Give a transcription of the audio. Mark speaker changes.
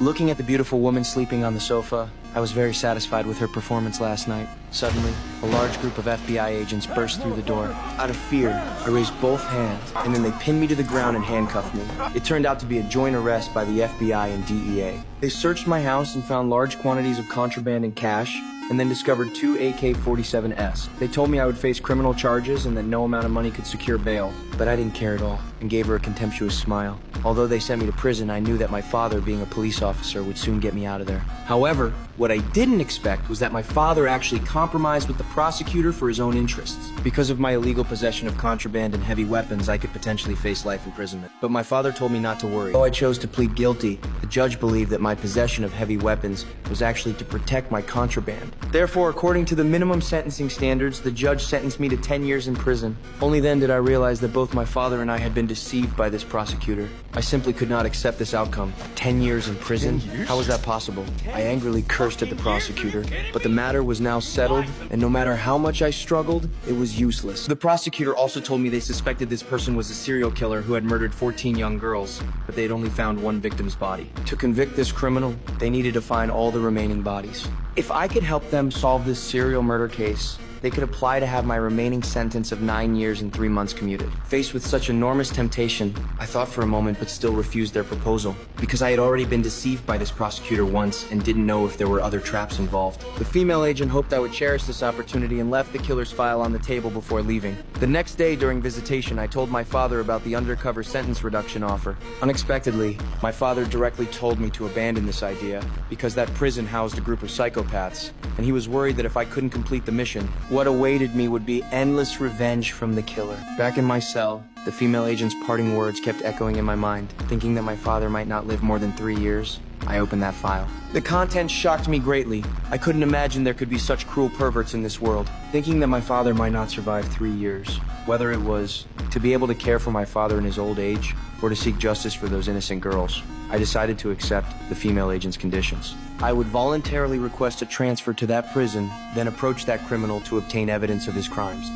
Speaker 1: Looking at the beautiful woman sleeping on the sofa, I was very satisfied with her performance last night. Suddenly, a large group of FBI agents burst through the door. Out of fear, I raised both hands, and then they pinned me to the ground and handcuffed me. It turned out to be a joint arrest by the FBI and DEA. They searched my house and found large quantities of contraband and cash, and then discovered 2 AK-47s. They told me I would face criminal charges and that no amount of money could secure bail, but I didn't care at all and gave her a contemptuous smile. Although they sent me to prison, I knew that my father, being a police officer, would soon get me out of there. However, what I didn't expect was that my father actually compromised with the prosecutor for his own interests. Because of my illegal possession of contraband and heavy weapons, I could potentially face life imprisonment. But my father told me not to worry. Though I chose to plead guilty, the judge believed that my possession of heavy weapons was actually to protect my contraband. Therefore, according to the minimum sentencing standards, the judge sentenced me to 10 years in prison. Only then did I realize that both my father and I had been deceived by this prosecutor. I simply could not accept this outcome. 10 years in prison? How was that possible? I angrily cursed at the prosecutor, but the matter was now settled, and no matter how much I struggled, it was useless. The prosecutor also told me they suspected this person was a serial killer who had murdered 14 young girls, but they had only found one victim's body. To convict this criminal, they needed to find all the remaining bodies. If I could help them solve this serial murder case, they could apply to have my remaining sentence of 9 years and 3 months commuted. Faced with such enormous temptation, I thought for a moment but still refused their proposal, because I had already been deceived by this prosecutor once and didn't know if there were other traps involved. The female agent hoped I would cherish this opportunity and left the killer's file on the table before leaving. The next day during visitation, I told my father about the undercover sentence reduction offer. Unexpectedly, my father directly told me to abandon this idea because that prison housed a group of psychopaths, and he was worried that if I couldn't complete the mission, what awaited me would be endless revenge from the killer. Back in my cell, the female agent's parting words kept echoing in my mind. Thinking that my father might not live more than 3 years, I opened that file. The contents shocked me greatly. I couldn't imagine there could be such cruel perverts in this world. Thinking that my father might not survive 3 years, whether it was to be able to care for my father in his old age or to seek justice for those innocent girls, I decided to accept the female agent's conditions. I would voluntarily request a transfer to that prison, then approach that criminal to obtain evidence of his crimes.